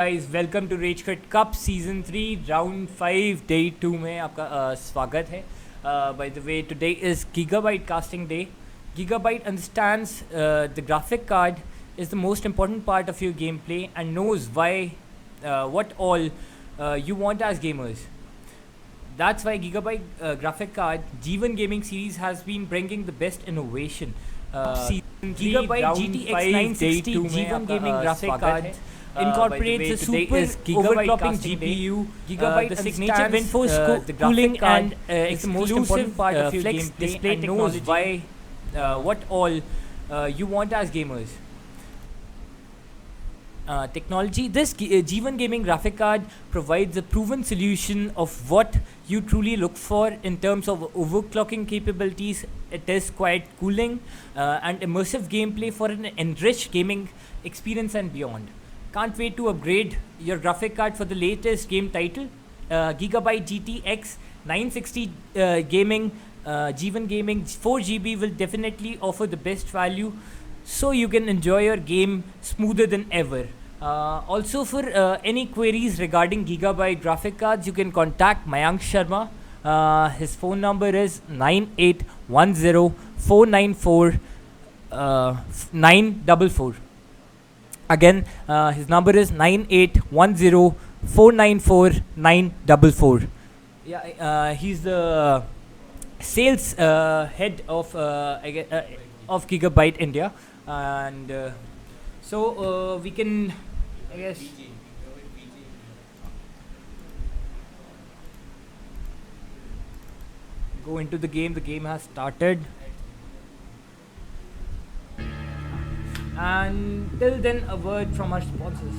Guys welcome to rage quit cup season 3 round 5 day 2 में आपका स्वागत है. By the way today is Gigabyte casting day. Gigabyte understands the graphic card is the most important part of your gameplay and knows why what all you want as gamers. That's why Gigabyte graphic card G1 gaming series has been bringing the best innovation. Season 3 Gigabyte GTX 960 G1 gaming graphic card incorporates a super overclocking GPU, Gigabyte the signature WinForce cooling and it's the most important part of your flex display and knows why what all you want as gamers. Technology. This G1 gaming graphic card provides a proven solution of what you truly look for in terms of overclocking capabilities. It is quite cooling and immersive gameplay for an enriched gaming experience and beyond. Can't wait to upgrade your graphic card for the latest game title. Gigabyte GTX 960 gaming G1 gaming 4GB will definitely offer the best value, so you can enjoy your game smoother than ever. Also, for any queries regarding Gigabyte graphic cards, you can contact Mayank Sharma. His phone number is 9810494944. Again, his number is 9810494944. Yeah, he's the sales head of of Gigabyte India, and so we can, I guess, go into the game. The game has started, and till then, a word from our sponsors.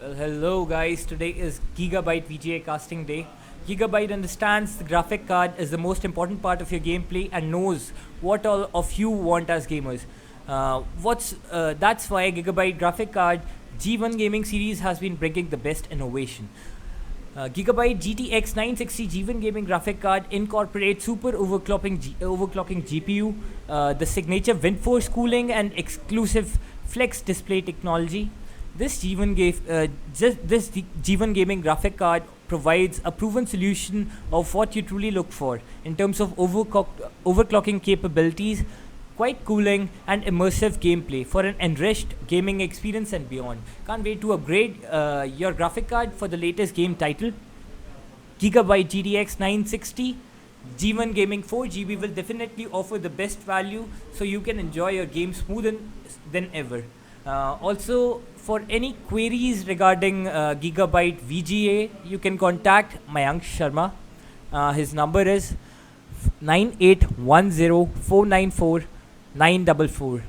Well, hello guys. Today is Gigabyte VGA casting day. Gigabyte understands the graphic card is the most important part of your gameplay and knows what all of you want as gamers. That's why Gigabyte graphic card G1 gaming series has been bringing the best innovation. Gigabyte GTX 960 G1 gaming graphic card incorporates super overclocking GPU, the signature WindForce cooling and exclusive flex display technology. This G1 gaming graphic card provides a proven solution of what you truly look for in terms of overclocking capabilities, quite cooling and immersive gameplay for an enriched gaming experience and beyond. Can't wait to upgrade your graphic card for the latest game title. Gigabyte GTX 960 G1 Gaming 4GB will definitely offer the best value, so you can enjoy your game smoother than ever. Also, for any queries regarding Gigabyte VGA, you can contact Mayank Sharma. His number is 9810494944.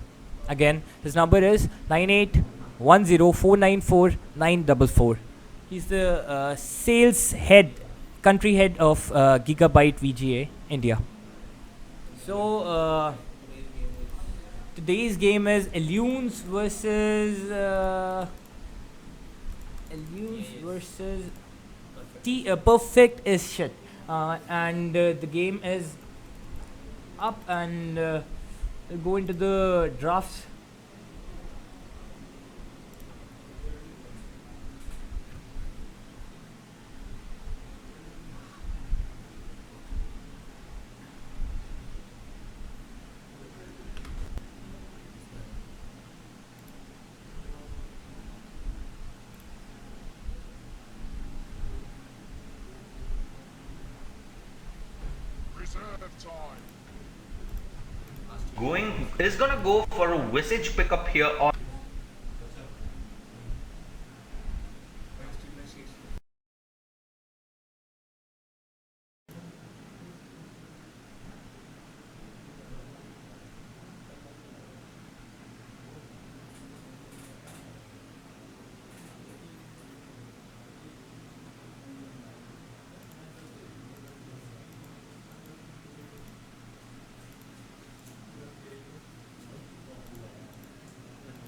Again, his number is 9810494944. He's the sales head, country head of Gigabyte VGA India. So, today's game is Elunes versus Perfect is shit, and the game is up, and we'll go into the drafts. Gonna go for a visage pickup here on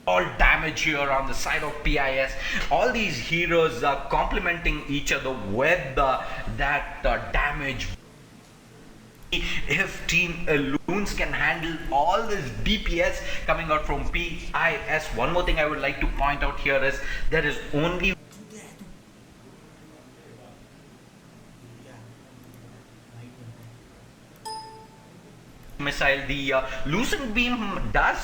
all damage here on the side of PIS. All these heroes are complementing each other with that damage. If Team Elunes can handle all this DPS coming out from PIS, one more thing I would like to point out here is there is only missile. The Lucent Beam does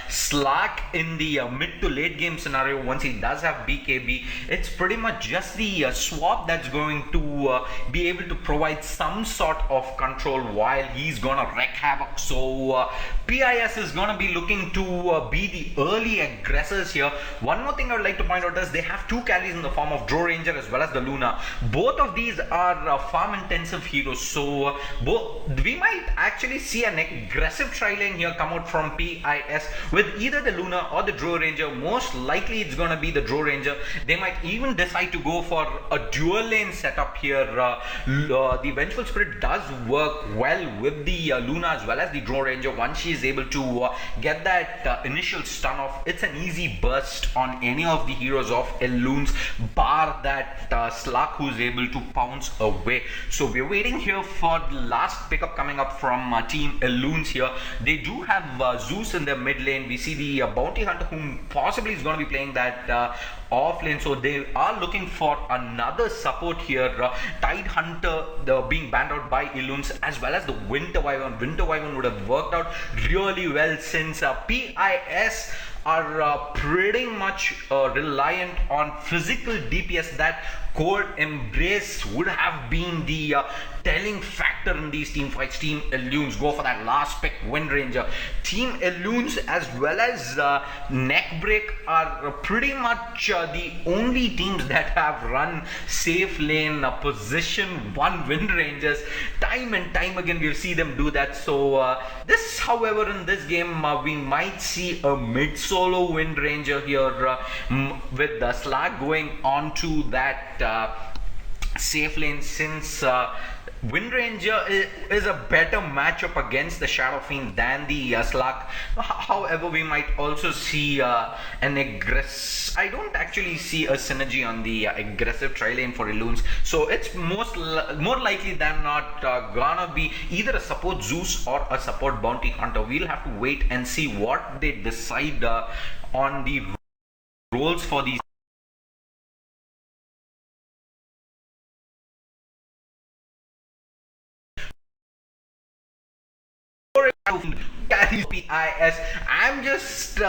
slack in the mid to late game scenario. Once he does have BKB, it's pretty much just the swap that's going to be able to provide some sort of control while he's gonna wreak havoc. So PIS is gonna be looking to be the early aggressors here. One more thing I would like to point out is they have two carries in the form of Drow Ranger as well as the Luna. Both of these are farm intensive heroes, so we might actually see an aggressive tri-lane here come out from PIS with either the Luna or the Drow Ranger. Most likely it's gonna be the Drow Ranger. They might even decide to go for a dual lane setup here. The Vengeful Spirit does work well with the Luna as well as the Drow Ranger. Once she is able to get that initial stun off, it's an easy burst on any of the heroes of Elunes, bar that Slug who's able to pounce away. So we're waiting here for the last pickup coming up from Team Elunes here. They do have Zeus in their mid lane. We see the Bounty Hunter, whom possibly is going to be playing that off lane, so they are looking for another support here. Tide Hunter being banned out by Elunes, as well as the Winter Wyvern. Winter Wyvern would have worked out really well since PIS are pretty much reliant on physical DPS. That Core Embrace would have been the telling factor in these team fights. Team Elunes go for that last pick, Wind Ranger. Team Elunes as well as Neckbreak are pretty much the only teams that have run safe lane position 1 Wind Rangers. Time and time again we'll see them do that. So this, however, in this game we might see a mid solo Wind Ranger here with the Slag going on to that safe lane, since Wind Ranger is a better matchup against the Shadow Fiend than the Slug. However, we might also see an aggressive. I don't actually see a synergy on the aggressive tri-lane for Elunes, so it's more likely than not gonna be either a support Zeus or a support Bounty Hunter. We'll have to wait and see what they decide on the roles for these. Carries PIS. I'm just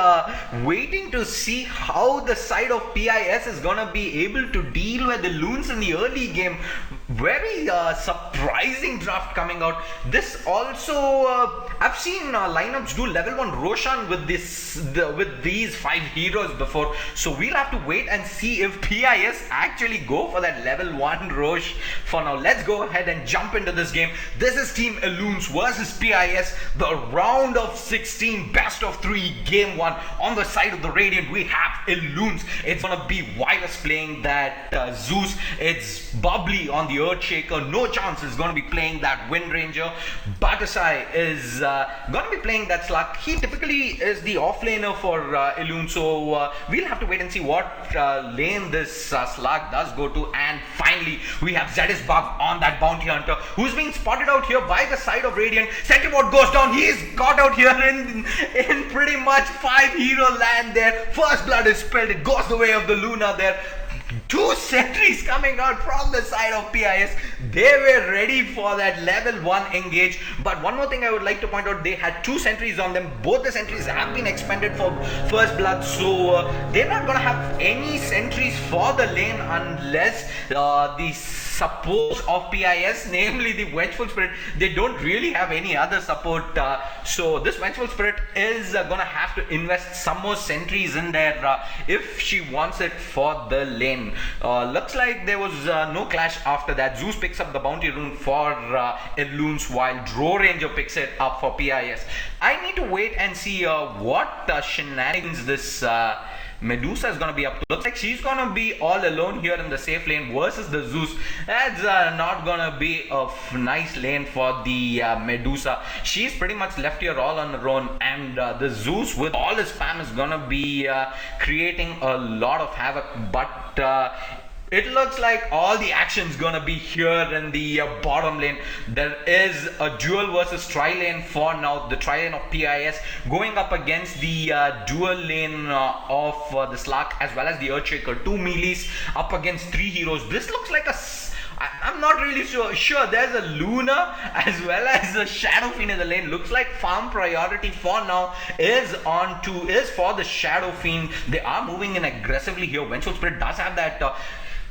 waiting to see how the side of PIS is gonna be able to deal with the Elunes in the early game. Very surprising draft coming out. This also I've seen lineups do level 1 Roshan with with these 5 heroes before, so we'll have to wait and see if PIS actually go for that level 1 Rosh. For now, let's go ahead and jump into this game. This is Team Elunes versus PIS, the round of 16 best of 3 game 1. On the side of the Radiant we have Elunes. It's gonna be Virus playing that Zeus. It's Bubbly on the Earthshaker. No Chance is gonna be playing that Wind Ranger. Batasai is gonna be playing that Slug. He typically is the offlaner for Elunes, so we'll have to wait and see what lane this Slug does go to. And finally we have Zedis Bug on that Bounty Hunter, who's being spotted out here by the side of Radiant. Centipede goes down. He's got out here in pretty much 5 hero land there. First blood is spilled. It goes the way of the Luna there. two sentries coming out from the side of PIS. They were ready for that level 1 engage. But one more thing I would like to point out, they had two sentries on them. Both the sentries have been expended for first blood, so they're not going to have any sentries for the lane unless the support of PIS, namely the Vengeful Spirit, they don't really have any other support. So this Vengeful Spirit is going to have to invest some more sentries in there if she wants it for the lane. Looks like there was no clash after that. Zeus picks up the bounty rune for Elunes, while Drow Ranger picks it up for PIS. I need to wait and see what shenanigans this Medusa is going to be up to. Looks like she's going to be all alone here in the safe lane versus the Zeus. That's not going to be a nice lane for the Medusa. She's pretty much left here all on her own, and the Zeus with all his spam is going to be creating a lot of havoc, but it looks like all the action's gonna be here in the bottom lane. There is a dual versus tri lane for now. The tri lane of PIS going up against the dual lane of the Slark as well as the Earthshaker. Two melees up against three heroes. This looks like I'm not really sure. There's a Luna as well as a Shadow Fiend in the lane. Looks like farm priority for now is for the Shadow Fiend. They are moving in aggressively here. Vengeful Spirit does have that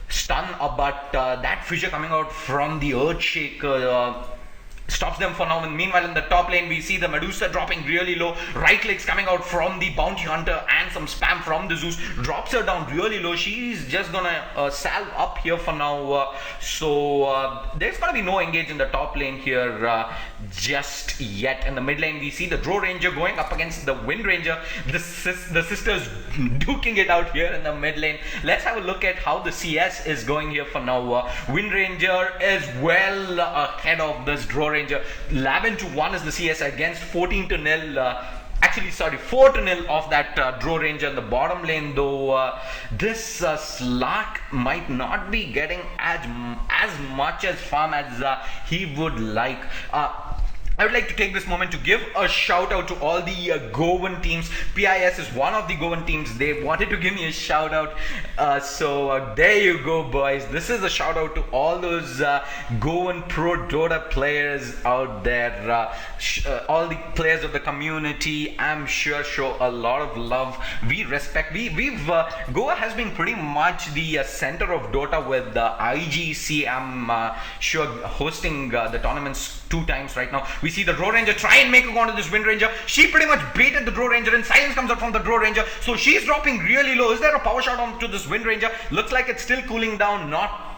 stun, but that fissure coming out from the Earthshaker stops them for now. And meanwhile in the top lane we see the Medusa dropping really low. Right clicks coming out from the Bounty Hunter and some spam from the Zeus drops her down really low. She's just gonna salve up here for now. So there's gonna be no engage in the top lane here just yet. In the mid lane we see the Drow Ranger going up against the Wind Ranger. The sisters duking it out here in the mid lane. Let's have a look at how the CS is going here for now. Wind Ranger is well ahead of this Drow Ranger. 11-1 is the CS against 14-0. Actually, sorry, 4-0 of that Drow Ranger in the bottom lane. Though this Slark might not be getting as much as farm as he would like. I would like to take this moment to give a shout out to all the Goan teams. PIS is one of the Goan teams. They wanted to give me a shout out. So there you go, boys. This is a shout out to all those Goan Pro Dota players out there. All the players of the community, I'm sure, show a lot of love. We respect. Goa has been pretty much the center of Dota with IGC. I'm sure hosting the tournaments 2 times right now. We see the Drow Ranger try and make a go onto this Wind Ranger. She pretty much baited the Drow Ranger and silence comes out from the Drow Ranger. So she's dropping really low. Is there a power shot onto this Wind Ranger? Looks like it's still cooling down. Not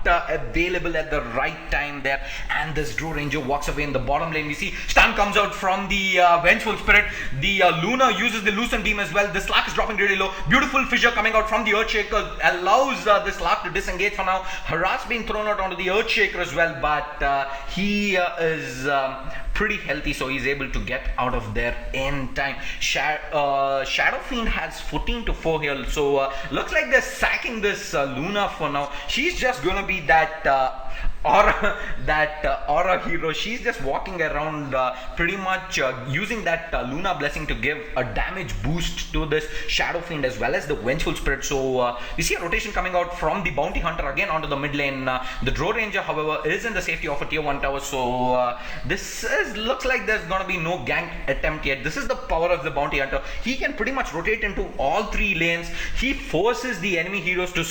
available at the right time there, and this Drow Ranger walks away in the bottom lane. We see stun comes out from the Vengeful Spirit. The Luna uses the Lucent Beam as well. The Slark is dropping really low. Beautiful fissure coming out from the Earthshaker allows the Slark to disengage for now. Harass being thrown out onto the Earthshaker as well, but he is pretty healthy, so he's able to get out of there in time. Shadow Fiend has 14-4 here, so looks like they're sacking this Luna for now. She's just gonna be that aura hero. She's just walking around pretty much using that Luna blessing to give a damage boost to this Shadow Fiend as well as the Vengeful Spirit. So we see a rotation coming out from the Bounty Hunter again onto the mid lane. The Drow Ranger, however, is in the safety of a tier 1 tower, so looks like there's gonna be no gank attempt yet. This is the power of the Bounty Hunter. He can pretty much rotate into all 3 lanes. He forces the enemy heroes to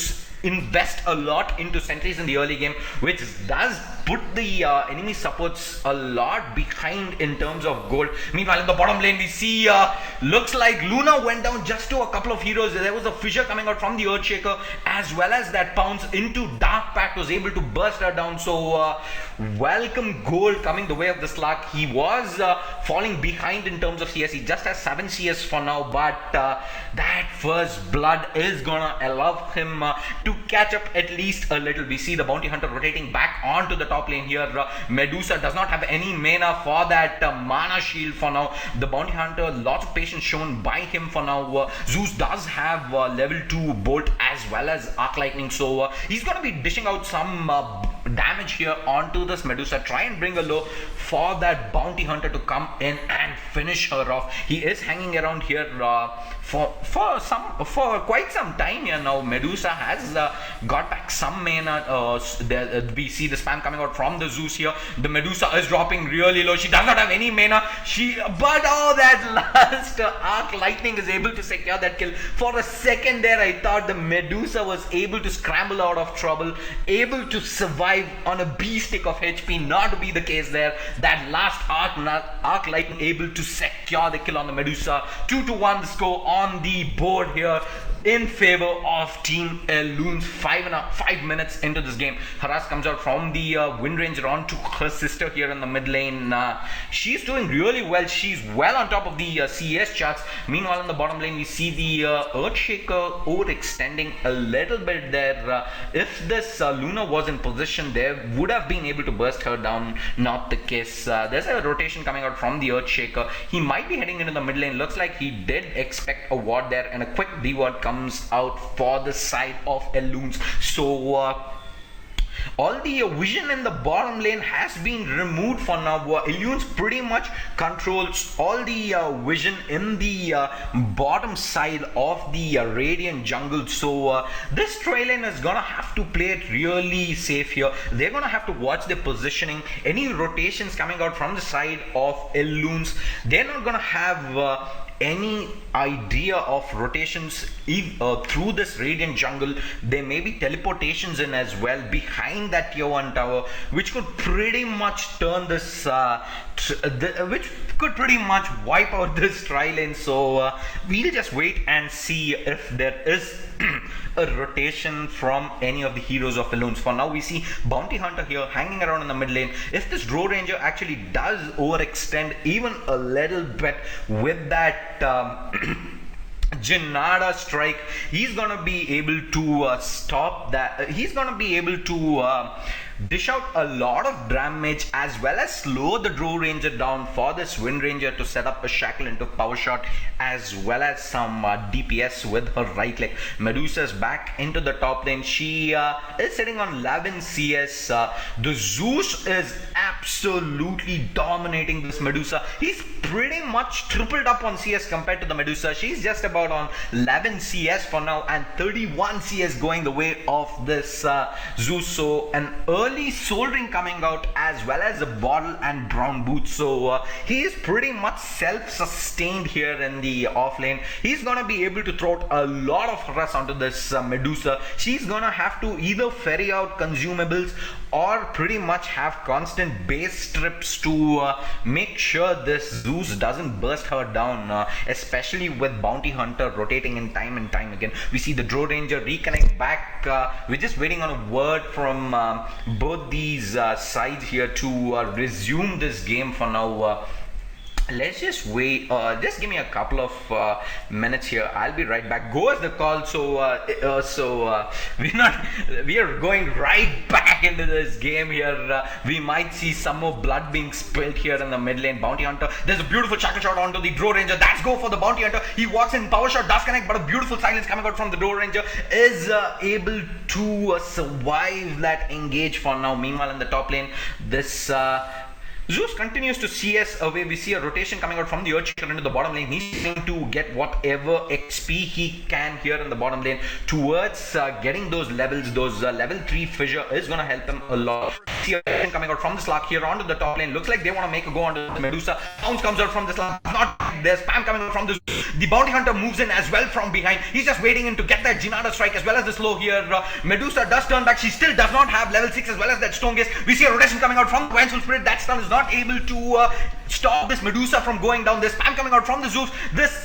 invest a lot into sentries in the early game, which does put the enemy supports a lot behind in terms of gold. Meanwhile, in the bottom lane, we see looks like Luna went down just to a couple of heroes. There was a fissure coming out from the Earthshaker, as well as that pounce into Dark Pact was able to burst her down. So welcome gold coming the way of the Slark. He was falling behind in terms of CS. He just has 7 CS for now, but that first blood is gonna allow him to catch up at least a little. We see the Bounty Hunter rotating back onto the top lane here. Medusa does not have any mana for that mana shield for now. The Bounty Hunter, lots of patience shown by him for now. Zeus does have level 2 bolt as well as arc lightning, so he's gonna be dishing out some damage here onto this Medusa. Try and bring a low for that Bounty Hunter to come in and finish her off. He is hanging around here for quite some time here now. Medusa has got back some mana. We see the spam coming out from the Zeus here. The Medusa is dropping really low. She does not have any mana. But that last arc lightning is able to secure that kill. For a second there, I thought the Medusa was able to scramble out of trouble, able to survive on a B stick of HP. Not to be the case there. That last arc lightning able to secure the kill on the Medusa. 2-1 the score on the board here in favor of Team Elunes. 5 minutes into this game, Haras comes out from the Wind Ranger onto her sister here in the mid lane. She's doing really well. She's well on top of the CS charts. Meanwhile, in the bottom lane, we see the Earthshaker overextending a little bit there. If this Luna was in position, they would have been able to burst her down. Not the case. There's a rotation coming out from the Earthshaker. He might be heading into the mid lane. Looks like he did expect a ward there, and a quick B ward comes out for the side of Elunes. So all the vision in the bottom lane has been removed for now. Elunes pretty much controls all the vision in the bottom side of the Radiant jungle. So this trail lane is gonna have to play it really safe here. They're gonna have to watch their positioning. Any rotations coming out from the side of Elunes, they're not gonna have any idea of rotations through this Radiant jungle. There may be teleportations in as well behind that tier 1 tower, which could pretty much turn this which could pretty much wipe out this tri lane. So we'll just wait and see if there is a rotation from any of the heroes of Elunes. For now, we see Bounty Hunter here hanging around in the mid lane. If this Drow Ranger actually does overextend even a little bit with that Jinada strike, he's gonna be able to stop that. He's gonna be able to dish out a lot of damage as well as slow the Drow Ranger down for this Wind Ranger to set up a shackle into power shot as well as some DPS with her right leg. Medusa's back into the top lane. She is sitting on 11 CS. The Zeus is absolutely dominating this Medusa. He's pretty much tripled up on CS compared to the Medusa. She's just about on 11 CS for now and 31 CS going the way of this Zeus. So an early soldering coming out as well as a bottle and brown boots. So he is pretty much self-sustained here in the off lane. He's gonna be able to throw out a lot of harass onto this Medusa. She's gonna have to either ferry out consumables or pretty much have constant base strips to make sure this Zeus doesn't burst her down, especially with Bounty Hunter rotating in time and time again. We see the Drow Ranger reconnect back. We're just waiting on a word from both these sides here to resume this game for now. Let's just wait. Just give me a couple of minutes here. I'll be right back. Go as the call. So we are going right back into this game here. We might see some more blood being spilled here in the mid lane. Bounty Hunter. There's a beautiful shackle shot onto the Drow Ranger. That's go for the Bounty Hunter. He walks in. Power shot does connect, but a beautiful silence coming out from the Drow Ranger is able to survive that engage for now. Meanwhile, in the top lane, this Zeus continues to CS away. We see a rotation coming out from the Earthshaker into the bottom lane. He's going to get whatever XP he can here in the bottom lane towards getting those levels. Those level 3 fissure is going to help him a lot. See a rotation coming out from the Slark here onto the top lane. Looks like they want to make a go onto the Medusa. Bounce comes out from the Slark. Not there's spam coming out from the Zeus. The Bounty Hunter moves in as well from behind. He's just waiting in to get that Jinada strike as well as the slow here. Medusa does turn back. She still does not have level 6 as well as that Stone Gaze. We see a rotation coming out from the Vengeful Spirit. That stun is not able to stop this Medusa from going down. There's spam coming out from the Zeus. This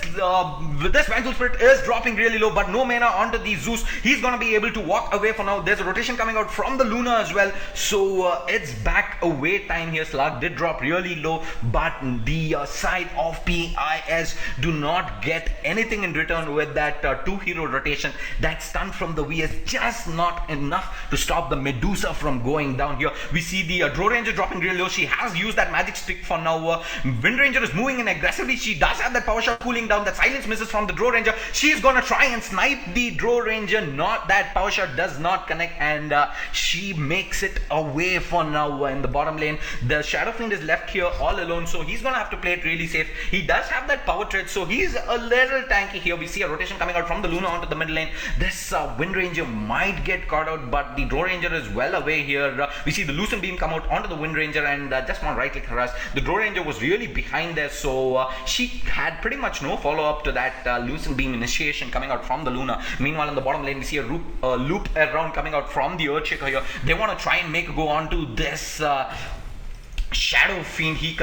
Vengeful Spirit is dropping really low, but no mana onto the Zeus. He's gonna be able to walk away for now. There's a rotation coming out from the Luna as well. So it's back away time here. Slark did drop really low, but the side of PIS do not get anything in return with that 2-hero rotation. That stun from the V is just not enough to stop the Medusa from going down here. We see the Drow Ranger dropping really low. She has used that magic stick for now. Wind Ranger is moving in aggressively. She does have that power shot cooling down. That silence misses from the Drow Ranger. She's gonna try and snipe the Drow Ranger. Not that power shot does not connect, and she makes it away safe for now in the bottom lane. The Shadow Fiend is left here all alone, so he's gonna have to play it really safe. He does have that power trait, so he's a little tanky here. We see a rotation coming out from the Luna onto the mid lane. This Wind Ranger might get caught out, but the Drow Ranger is well away here. We see the Lucent Beam come out onto the Wind Ranger and just one right click harass. The Drow Ranger was really behind there, so she had pretty much no follow-up to that Lucent Beam initiation coming out from the Luna. Meanwhile, in the bottom lane, we see a loop around coming out from the Earthshaker here. They want to try and make a go onto this Shadow Fiend. He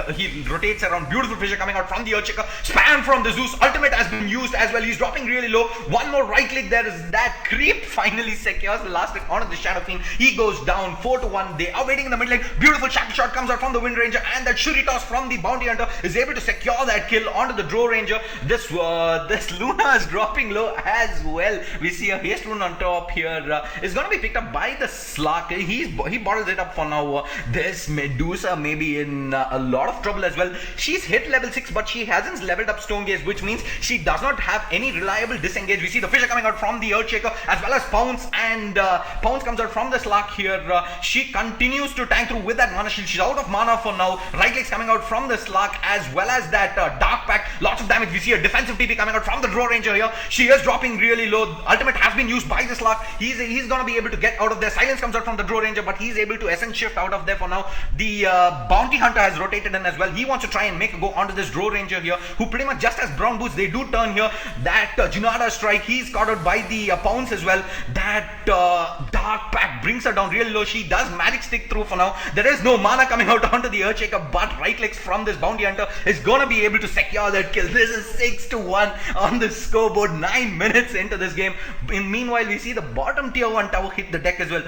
rotates around. Beautiful fissure coming out from the Earthshaker. Spam from the Zeus. Ultimate has been used as well. He's dropping really low. One more right click. There is that creep. Finally secures the last hit onto the Shadow Fiend. He goes down 4-1. They are waiting in the mid lane. Beautiful shackle shot comes out from the Wind Ranger, and that Shuri toss from the Bounty Hunter is able to secure that kill onto the Drow Ranger. This Luna is dropping low as well. We see a haste rune on top here. Is going to be picked up by the Slark. He bottles it up for now. This Medusa maybe in a lot of trouble as well. She's hit level 6, but she hasn't leveled up Stone Gaze, which means she does not have any reliable disengage. We see the fissure coming out from the Earthshaker as well as Pounce, and Pounce comes out from the Slark here. She continues to tank through with that mana shield. She's out of mana for now. Right clicks coming out from the Slark as well as that Dark Pact. Lots of damage. We see a defensive TP coming out from the Drow Ranger here. She is dropping really low. Ultimate has been used by the Slark. He's going to be able to get out of there. Silence comes out from the Drow Ranger, but he's able to essence shift out of there for now. The Bounty Hunter has rotated in as well. He wants to try and make a go onto this Drow Ranger here, who pretty much just has brown boots. They do turn here. That Junada strike, he's caught out by the Pounce as well. That Dark Pact brings her down really low. She does magic stick through for now. There is no mana coming out onto the Earthshaker, but right clicks from this Bounty Hunter is going to be able to secure that kill. This is 6-1 on the scoreboard. 9 minutes into this game. Meanwhile, we see the bottom tier 1 tower hit the deck as well.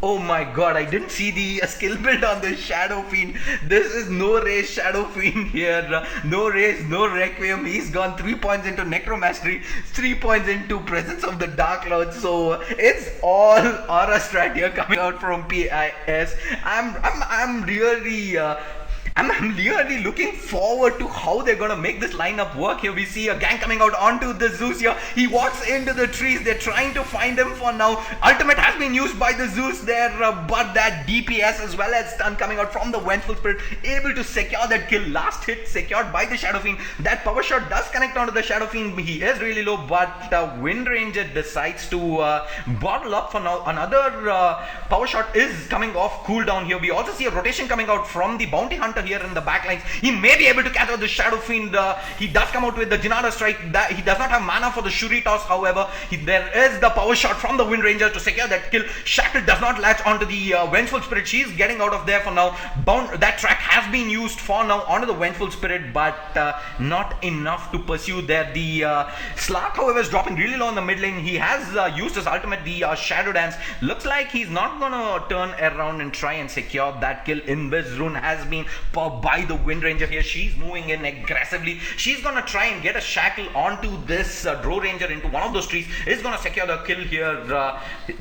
Oh my god, I didn't see the skill build on the Shadow Fiend. This is no race Shadow Fiend here. No race, no Requiem. He's gone 3 points into Necromastery, 3 points into Presence of the Dark Lord. So it's all aura strat here coming out from PIS. I'm really looking forward to how they're going to make this lineup work here. We see a gang coming out onto the Zeus here. He walks into the trees. They're trying to find him for now. Ultimate has been used by the Zeus there, but that DPS as well as stun coming out from the Vengeful Spirit, able to secure that kill. Last hit secured by the Shadow Fiend. That power shot does connect onto the Shadow Fiend. He is really low, but Wind Ranger decides to bottle up for now. Another power shot is coming off cooldown here. We also see a rotation coming out from the Bounty Hunter here in the backlines. He may be able to catch out the Shadow Fiend. He does come out with the Jinada strike. He does not have mana for the Shuri toss, however. There is the power shot from the Wind Ranger to secure that kill. Shackle does not latch onto the Vengeful Spirit. She's getting out of there for now. That track has been used for now onto the Vengeful Spirit, but not enough to pursue there. The Slark, however, is dropping really low in the mid lane. He has used his ultimate, the Shadow Dance. Looks like he's not gonna turn around and try and secure that kill. Invis Rune has been by the Wind Ranger here. She's moving in aggressively. She's gonna try and get a shackle onto this Drow Ranger into one of those trees. Is gonna secure the kill here.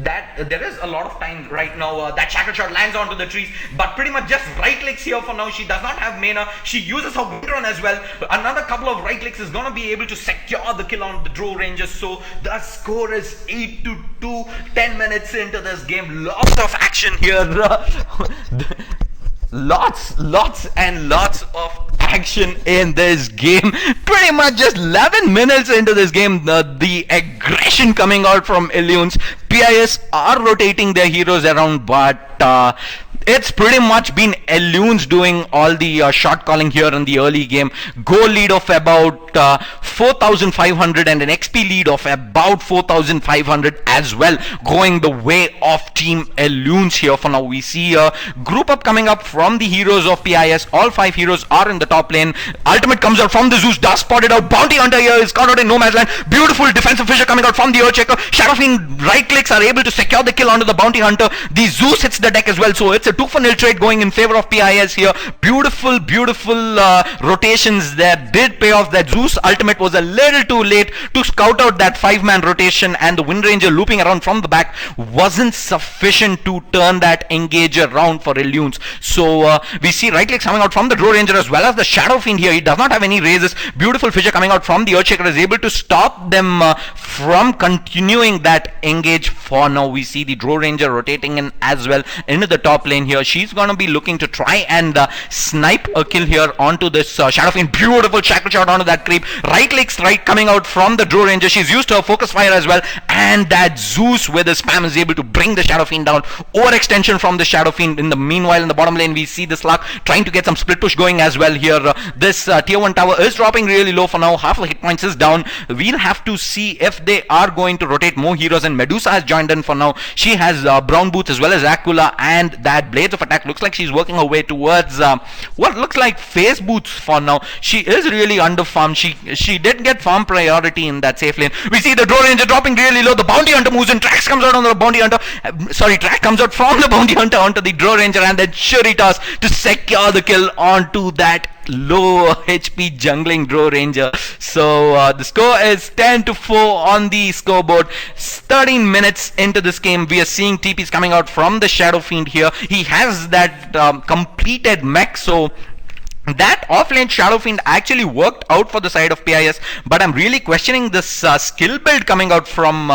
That there is a lot of time right now. That shackle shot lands onto the trees, but pretty much just right clicks here for now. She does not have mana. She uses her Wind Run as well. Another couple of right clicks is gonna be able to secure the kill on the Drow Ranger. So the score is 8-2. 10 minutes into this game. Lots of action here. Lots and lots of action in this game. Pretty much just 11 minutes into this game, the aggression coming out from Elunes. PIS are rotating their heroes around, but it's pretty much been Elunes doing all the shot calling here in the early game. Goal lead of about 4,500 and an XP lead of about 4,500 as well, going the way of Team Elunes here for now. We see a group up coming up from the heroes of PIS. All 5 heroes are in the top lane. Ultimate comes out from the Zeus, does spot it out. Bounty Hunter here is caught out in no man's land. Beautiful defensive fissure coming out from the Earthshaker. Shadow Fiend right clicks are able to secure the kill onto the Bounty Hunter. The Zeus hits the deck as well, so it's a 2-for-0 trade going in favor of PIS here. Beautiful rotations there did pay off. That Zeus ultimate was a little too late to scout out that 5-man rotation, and the Wind Ranger looping around from the back wasn't sufficient to turn that engage around for Elunes. So we see right clicks coming out from the Drow Ranger as well as the Shadow Fiend here. He does not have any raises. Beautiful fissure coming out from the Earthshaker is able to stop them from continuing that engage for now. We see the Drow Ranger rotating in as well into the top lane here. She's going to be looking to try and snipe a kill here onto this Shadow Fiend. Beautiful shackle shot onto that creep. Right click strike coming out from the Drow Ranger. She's used her focus fire as well, and that Zeus with the spam is able to bring the Shadow Fiend down. Overextension from the Shadow Fiend. In the meanwhile, in the bottom lane, we see the Slug trying to get some split push going as well here. This tier 1 tower is dropping really low for now. Half of the hit points is down. We'll have to see if they are going to rotate more heroes, and Medusa has joined in for now. She has brown boots as well as Aquila, and that blades of attack looks like she's working her way towards what looks like phase boots for now. She is really under farmed. She did get farm priority in that safe lane. We see the Drow Ranger dropping really low. The bounty hunter moves in. Trax comes out on the bounty hunter. Track comes out from the bounty hunter onto the Drow Ranger, and then Shuritas to secure the kill onto that low HP jungling Drow Ranger. So the score is 10-4 on the scoreboard. 13 minutes into this game, we are seeing TPs coming out from the Shadow Fiend here. He has that completed mech, so that offlane Shadow Fiend actually worked out for the side of PIS, but I'm really questioning this skill build coming out from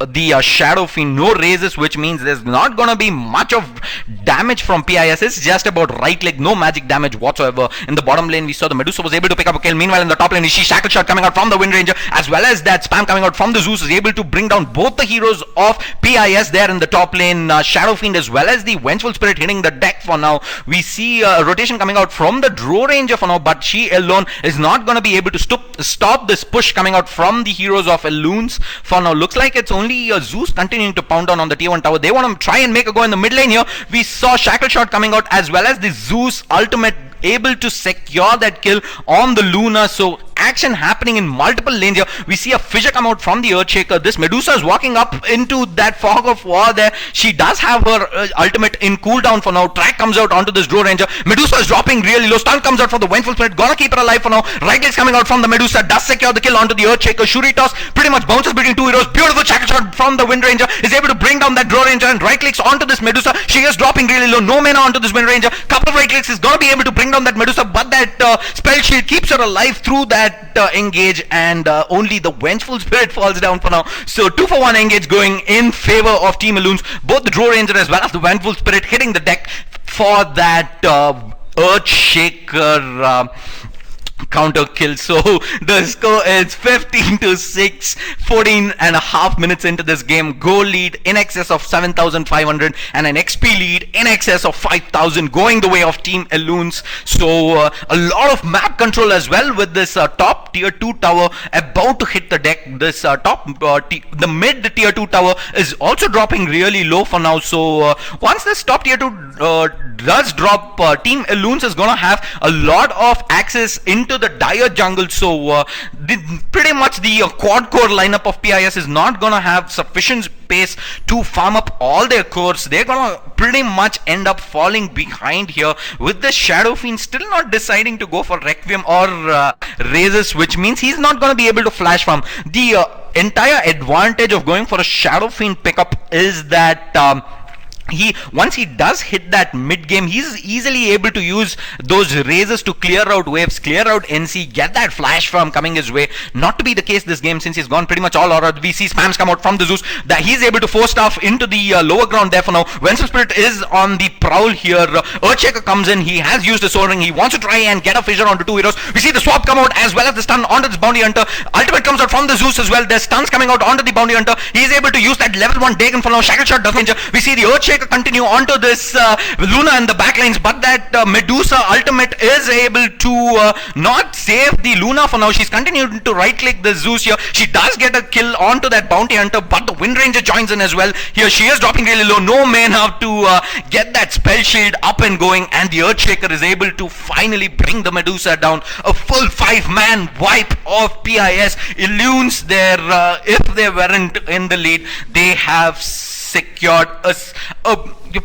the Shadow Fiend. No raises, which means there's not gonna be much of damage from PIS. It's just about right leg, no magic damage whatsoever. In the bottom lane, we saw the Medusa was able to pick up a kill. Meanwhile, in the top lane, we see shackle shot coming out from the Wind Ranger, as well as that spam coming out from the Zeus is able to bring down both the heroes of PIS there in the top lane. Shadow Fiend as well as the Vengeful Spirit hitting the deck for now. We see a rotation coming out from the Drow Ranger for now, but she alone is not going to be able to stop this push coming out from the heroes of Elunes for now. Looks like it's only Zeus continuing to pound on the tier 1 tower. They want to try and make a go in the mid lane here. We saw shackle shot coming out as well as the Zeus ultimate able to secure that kill on the Luna. So action happening in multiple lanes here. We see a fissure come out from the Earthshaker. This Medusa is walking up into that fog of war there. She does have her ultimate in cooldown for now. Track comes out onto this Drow Ranger. Medusa is dropping really low. Stun comes out for the Vengeful Spirit. Gonna keep her alive for now. Right clicks coming out from the Medusa. Does secure the kill onto the Earthshaker. Shuritas pretty much bounces between two heroes. Beautiful shackle shot from the Wind Ranger. Is able to bring down that Drow Ranger, and right clicks onto this Medusa. She is dropping really low. No mana onto this Wind Ranger. Couple of right clicks is gonna be able to bring down that Medusa, but that spell shield keeps her alive through that engage, and only the Vengeful Spirit falls down for now. So 2-for-1 engage going in favor of Team Elunes. Both the Drow Ranger as well as the Vengeful Spirit hitting the deck for that Earthshaker counter kill. So the score is 15-6, 14 and a half minutes into this game. Goal lead in excess of 7,500 and an XP lead in excess of 5,000 going the way of Team Elunes. So a lot of map control as well with this top tier 2 tower about to hit the deck. This the mid tier 2 tower is also dropping really low for now. So once this top tier 2 does drop, Team Elunes is gonna have a lot of access into the dire jungle. So pretty much the quad core lineup of PIS is not gonna have sufficient space to farm up all their cores. They're gonna pretty much end up falling behind here, with the Shadow Fiend still not deciding to go for Requiem or Raises, which means he's not gonna be able to flash farm. The entire advantage of going for a Shadow Fiend pickup is that once he does hit that mid game, he's easily able to use those raises to clear out waves, clear out NC, get that flash farm coming his way. Not to be the case this game, since he's gone pretty much all out. We see spams come out from the Zeus, that he's able to force stuff into the lower ground there for now. Vengeful Spirit is on the prowl here. Earthshaker comes in. He has used the Soul Ring. He wants to try and get a fissure onto two heroes. We see the swap come out as well as the stun onto this Bounty Hunter. Ultimate comes out from the Zeus as well. There's stuns coming out onto the Bounty Hunter. He's able to use that level 1 Dagon for now. Shackle shot doesn't injure. We see the Earthshaker continue onto this Luna in the backlines, but that Medusa ultimate is able to not save the Luna for now. She's continuing to right click the Zeus here. She does get a kill onto that Bounty Hunter, but the Wind Ranger joins in as well. Here she is dropping really low. No mana to get that spell shield up and going, and the Earthshaker is able to finally bring the Medusa down. A full 5-man wipe of PIS. Elunes there, if they weren't in the lead, they have secured a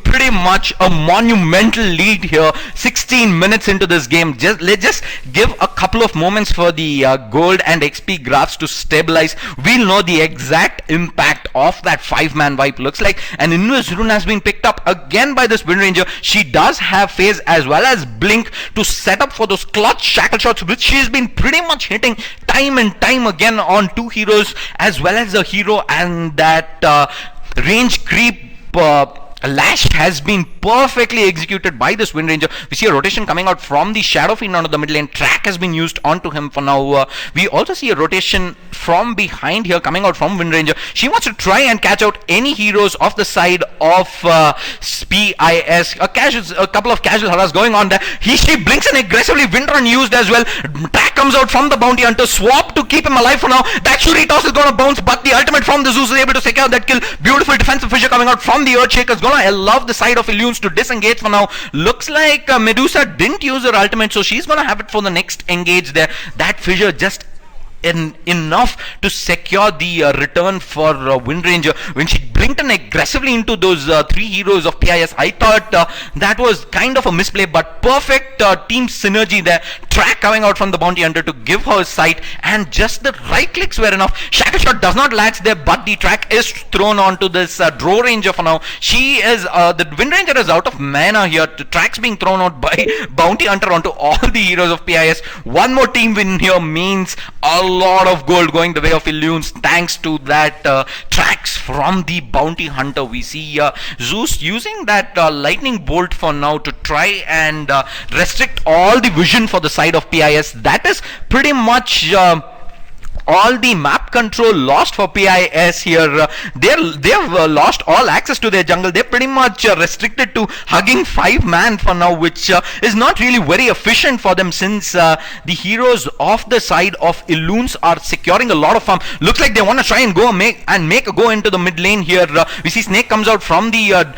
pretty much a monumental lead here. 16 minutes into this game. Let's just give a couple of moments for the gold and XP graphs to stabilize. We'll know the exact impact of that 5-man wipe. Looks like an Invis rune has been picked up again by this Wind Ranger. She does have phase as well as blink to set up for those clutch shackle shots, which she's been pretty much hitting time and time again on two heroes as well as a hero, and that range creep Lash has been perfectly executed by this Wind Ranger. We see a rotation coming out from the Shadow Fiend onto the mid lane. Track has been used onto him for now. We also see a rotation from behind here coming out from Wind Ranger. She wants to try and catch out any heroes off the side of PIS. A couple of casual harass going on there. She blinks in aggressively. Wind Run used as well. Track comes out from the Bounty Hunter. Swap to keep him alive for now. That Shuri toss is going to bounce, but the ultimate from the Zeus is able to secure that kill. Beautiful defensive fissure coming out from the Earthshaker. Gonna allow the side of Elunes to disengage for now. Looks like Medusa didn't use her ultimate, so she's gonna have it for the next engage there. That fissure just enough to secure the return for Wind Ranger. When she blinked in aggressively into those three heroes of PIS, I thought that was kind of a misplay, but perfect team synergy there. Track coming out from the Bounty Hunter to give her sight, and just the right clicks were enough. Shackle Shot does not latch there, but the Track is thrown onto this Draw Ranger for now. She is the Wind Ranger is out of mana here. The Track's being thrown out by Bounty Hunter onto all the heroes of PIS. One more team win here means a lot of gold going the way of Elunes thanks to that Tracks from the Bounty Hunter. We see Zeus using that lightning bolt for now to try and restrict all the vision for the side of PIS. That is pretty much all the map control lost for PIS here. They've lost all access to their jungle. They're pretty much restricted to hugging 5-man for now, which is not really very efficient for them, since the heroes off the side of Elunes are securing a lot of farm. Looks like they want to try and make a go into the mid lane here. We see Snake comes out from the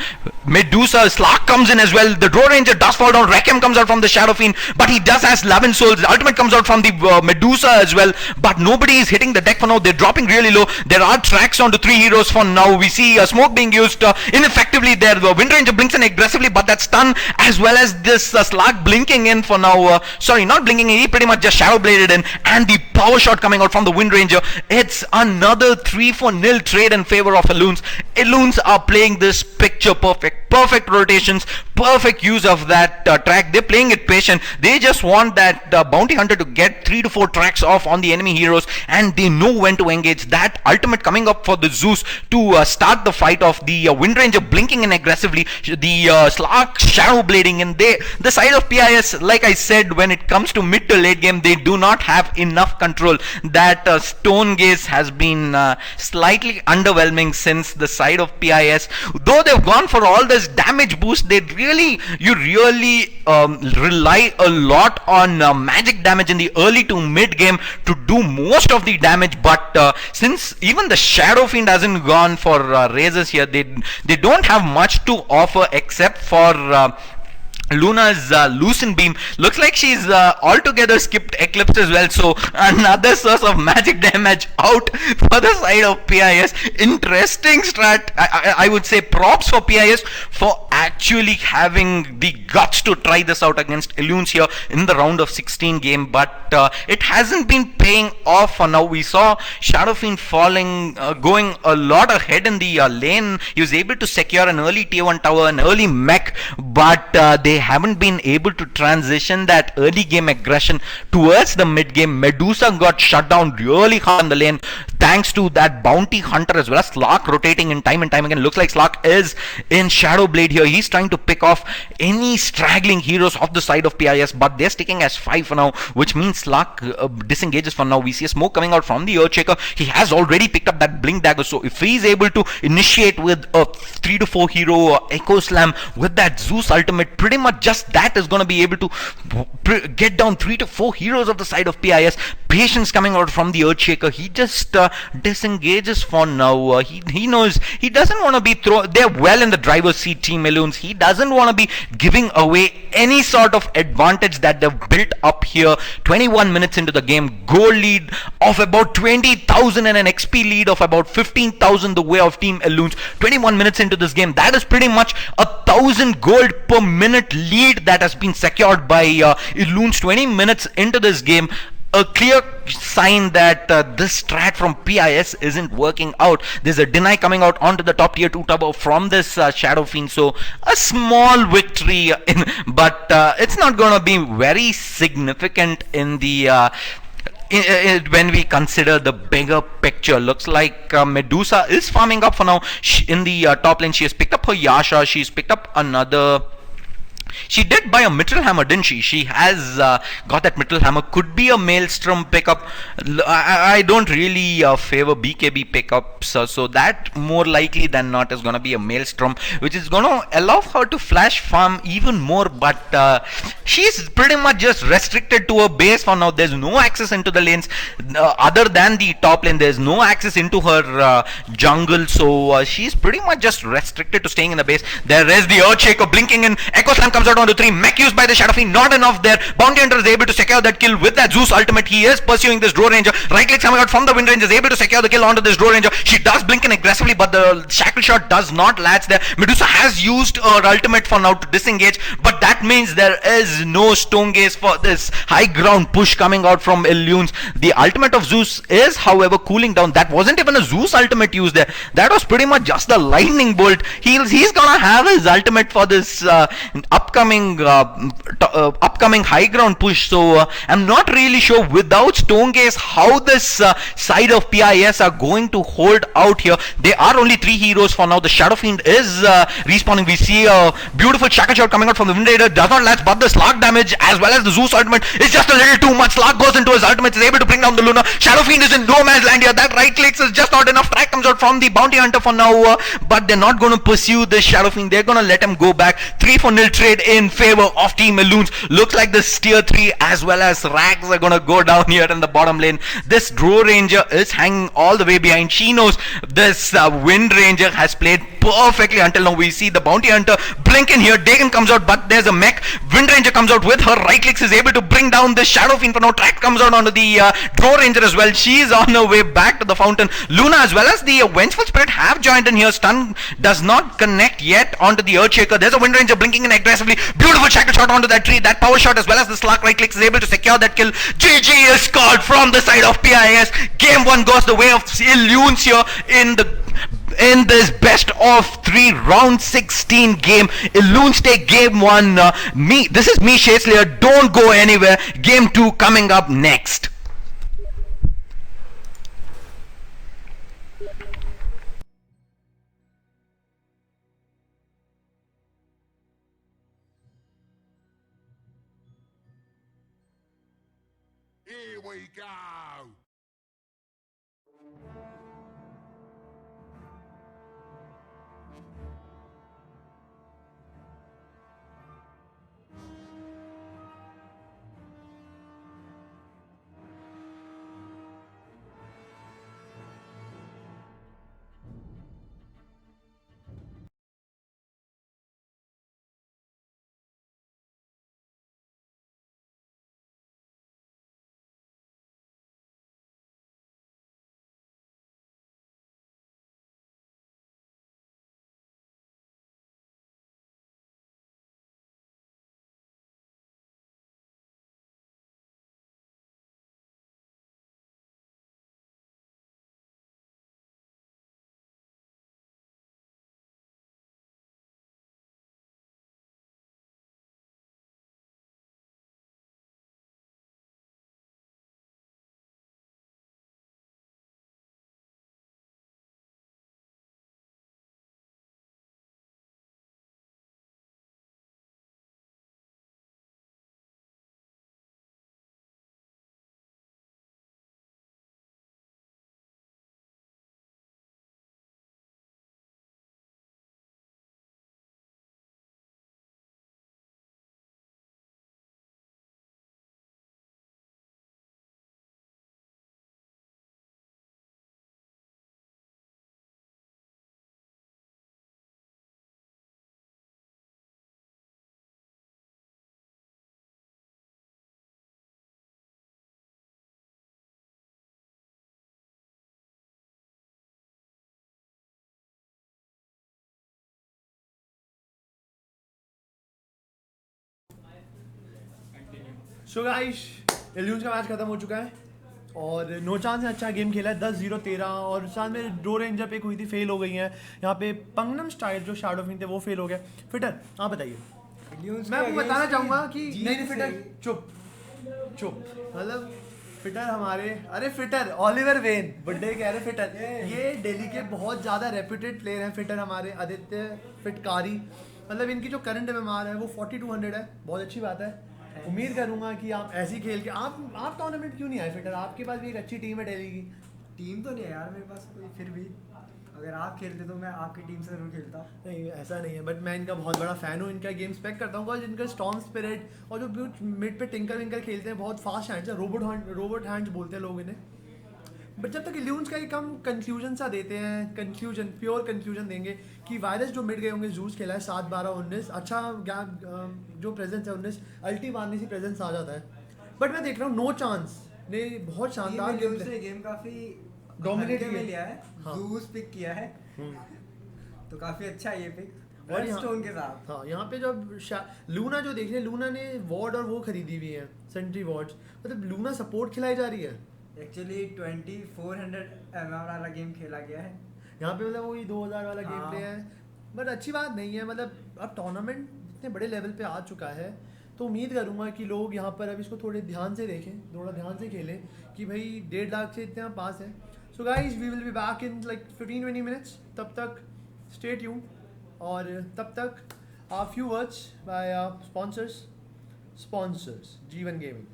Medusa. Slark comes in as well. The Draw Ranger does fall down. Requiem comes out from the Shadow Fiend, but he does has 11 souls. The ultimate comes out from the Medusa as well, but nobody is hitting the deck for now. They're dropping really low. There are tracks onto 3 heroes for now. We see smoke being used ineffectively there. The Wind Ranger blinks in aggressively, but that stun as well as this Slark blinking in for now. Sorry, not blinking in. He pretty much just shadow bladed in, and the power shot coming out from the Wind Ranger. It's another 3-4-0 trade in favor of Elunes. Elunes are playing this picture perfect rotations, perfect use of that track. They're playing it patient. They just want that Bounty Hunter to get 3 to 4 tracks off on the enemy heroes, and they know when to engage. That ultimate coming up for the Zeus to start the fight off. The Wind Ranger blinking in aggressively, the Slark shadow blading in. The side of PIS, like I said, when it comes to mid to late game, they do not have enough control. That Stone Gaze has been slightly underwhelming since the side of PIS. Though they've gone for all this damage boost, you really rely a lot on magic damage in the early to mid game to do most of the damage. But since even the Shadow Fiend hasn't gone for raises here, they don't have much to offer except for Luna's Lucent Beam. Looks like she's altogether skipped Eclipse as well, so another source of magic damage out for the side of PIS. Interesting strat. I would say props for PIS for actually having the guts to try this out against Elunes here in the round of 16 game, but it hasn't been paying off for now. We saw Shadow Fiend going a lot ahead in the lane. He was able to secure an early tier 1 tower, an early mech, but they haven't been able to transition that early game aggression towards the mid game. Medusa got shut down really hard in the lane thanks to that Bounty Hunter as well as Slark rotating in time and time again. Looks like Slark is in Shadow Blade here. He's trying to pick off any straggling heroes off the side of PIS, but they're sticking as 5 for now, which means Slark disengages for now. We see a smoke coming out from the Earthshaker. He has already picked up that Blink Dagger, so if he's able to initiate with a 3 to 4 hero Echo Slam with that Zeus ultimate, pretty much just that is going to be able to get down 3 to 4 heroes of the side of PIS. Patience coming out from the Earthshaker. He just disengages for now. He knows he doesn't want to be they're well in the driver's seat, Team Elunes. He doesn't want to be giving away any sort of advantage that they've built up here. 21 minutes into the game, gold lead of about 20,000 and an XP lead of about 15,000 the way of Team Elunes. 21 minutes into this game, that is pretty much 1,000 gold per minute lead that has been secured by Elunes. 20 minutes into this game, a clear sign that this strat from PIS isn't working out. There's a deny coming out onto the top tier 2 tower from this Shadow Fiend, so a small victory but it's not going to be very significant in the when we consider the bigger picture, looks like Medusa is farming up for now. In the top lane, she has picked up her Yasha. She's picked up another. She did buy a Mithril Hammer, didn't she? She has got that Mithril Hammer. Could be a Maelstrom pickup. I don't really favor BKB pickups, so that more likely than not is going to be a Maelstrom, which is going to allow her to flash farm even more. But she's pretty much just restricted to her base for now. There's no access into the lanes other than the top lane. There's no access into her jungle, so she's pretty much just restricted to staying in the base. There is the Earthshaker blinking in. Echo Slam comes out onto 3. Mech used by the Shadow Fiend. Not enough there. Bounty Hunter is able to secure that kill with that Zeus ultimate. He is pursuing this Draw Ranger. Right click coming out from the Wind Ranger is able to secure the kill onto this Draw Ranger. She does blink in aggressively, but the Shackle Shot does not latch there. Medusa has used her ultimate for now to disengage, but that means there is no Stone Gaze for this high ground push coming out from Elunes. The ultimate of Zeus is, however, cooling down. That wasn't even a Zeus ultimate used there. That was pretty much just the lightning bolt. He's gonna have his ultimate for this upcoming high ground push. So I'm not really sure without Stone Gaze how this side of PIS are going to hold out here. There are only 3 heroes for now. The Shadow Fiend is respawning. We see a beautiful Shackle Shot coming out from the Wind Raider. Does not latch, but the Slark damage as well as the Zeus ultimate is just a little too much. Slark goes into his ultimate, is able to bring down the Luna. Shadow Fiend is in no man's land here. That right clicks is just not enough. Track comes out from the Bounty Hunter for now, but they're not going to pursue this Shadow Fiend. They're going to let him go back. 3-for-0 trade in favor of Team Elunes. Looks like the Tier 3 as well as Rags are going to go down here in the bottom lane. This Draw Ranger is hanging all the way behind. She knows this Wind Ranger has played perfectly until now. We see the Bounty Hunter blink in here. Dagon comes out, but there's a mech. Wind Ranger comes out with her right clicks, is able to bring down the Shadow Fiend for now. Track comes out onto the Draw Ranger as well. She is on her way back to the fountain. Luna as well as the Vengeful Spirit have joined in here. Stun does not connect yet onto the Earthshaker. There's a Wind Ranger blinking in aggressively. Beautiful Shackle Shot onto that tree. That power shot as well as the Slark right clicks is able to secure that kill. GG is called from the side of PIS. Game 1 goes the way of Elunes here in this best of 3 round 16 game. Elunes take game 1. This is me, Shayslayer. Don't go anywhere. Game 2 coming up next. Here we go. So guys एल्यून्स का match खत्म हो चुका है और no chance ने अच्छा game खेला है 10-0-13 और साथ में ड्रो रेंजर पिक हुई थी फेल हो गई हैं यहाँ पे पंगनम स्टाइल जो शैडो फिन थे वो फेल हो गए फिटर आप बताइए मैं आपको बताना चाहूँगा कि नहीं फिटर चुप मतलब फिटर हमारे, अरे फिटर ओलिवर वेन, बुड्ढे कह रहे फिटर, ये दिल्ली के बहुत ज़्यादा रेप्यूटेड प्लेयर हैं फिटर हमारे, आदित्य फिटकारी। मतलब इनकी जो करंट एमएमआर है वो 4200 है, बहुत अच्छी बात है। उम्मीद करूंगा कि आप ऐसे ही खेल के आप टूर्नामेंट क्यों नहीं आए फिटर, आपके पास भी एक अच्छी टीम है दिल्ली की। टीम तो नहीं है यार मेरे पास कोई, फिर भी अगर आप खेलते तो मैं आपकी टीम से जरूर खेलता। नहीं ऐसा नहीं है, बट मैं इनका बहुत बड़ा फ़ैन हूँ, इनका गेम स्पेक्ट करता हूँ बिकॉज इनका स्टॉर्म स्पिरिट और जो मिड पे टिंकर विंकर खेलते हैं, बहुत फास्ट हैंड्स है, रोबोट हैंड्स बोलते हैं लोग इन्हें। बट जब तक इल्यून्स का एक हम कंक्लूजन सा देते हैं, प्योर कंक्लूजन देंगे कि वायरस जो मिड गए होंगे, जूस खेला है 7-12-19, अच्छा जो प्रेजेंस है 19, अल्टी मारने से प्रेजेंस आ जाता है। बट मैं देख रहा हूँ नो चांस ने बहुत शानदार गेम काफी डोमिनेट में लिया है, हाँ। जूस पिक किया है तो काफी अच्छा है ये पिक और स्टोन के साथ। हाँ यहाँ पे जब लूना जो देख रहे हैं, लूना ने वॉर्ड और वो खरीदी हुई है, सेंट्री वॉर्ड्स, मतलब लूना सपोर्ट खिलाई जा रही है। एक्चुअली 2400 एमएम वाला गेम खेला गया है यहाँ पे, मतलब वही 2000 वाला गेम प्ले है, बट अच्छी बात नहीं है। मतलब अब टूर्नामेंट इतने बड़े लेवल पे आ चुका है, तो उम्मीद करूँगा कि लोग यहाँ पर अब इसको थोड़े ध्यान से देखें, थोड़ा ध्यान से खेलें कि भाई 1.5 लाख से इतना पास है। So guys we will be back in like 15-20 minutes, तब तक स्टे ट्यून्ड, और तब तक few words by sponsors Jeevan gaming.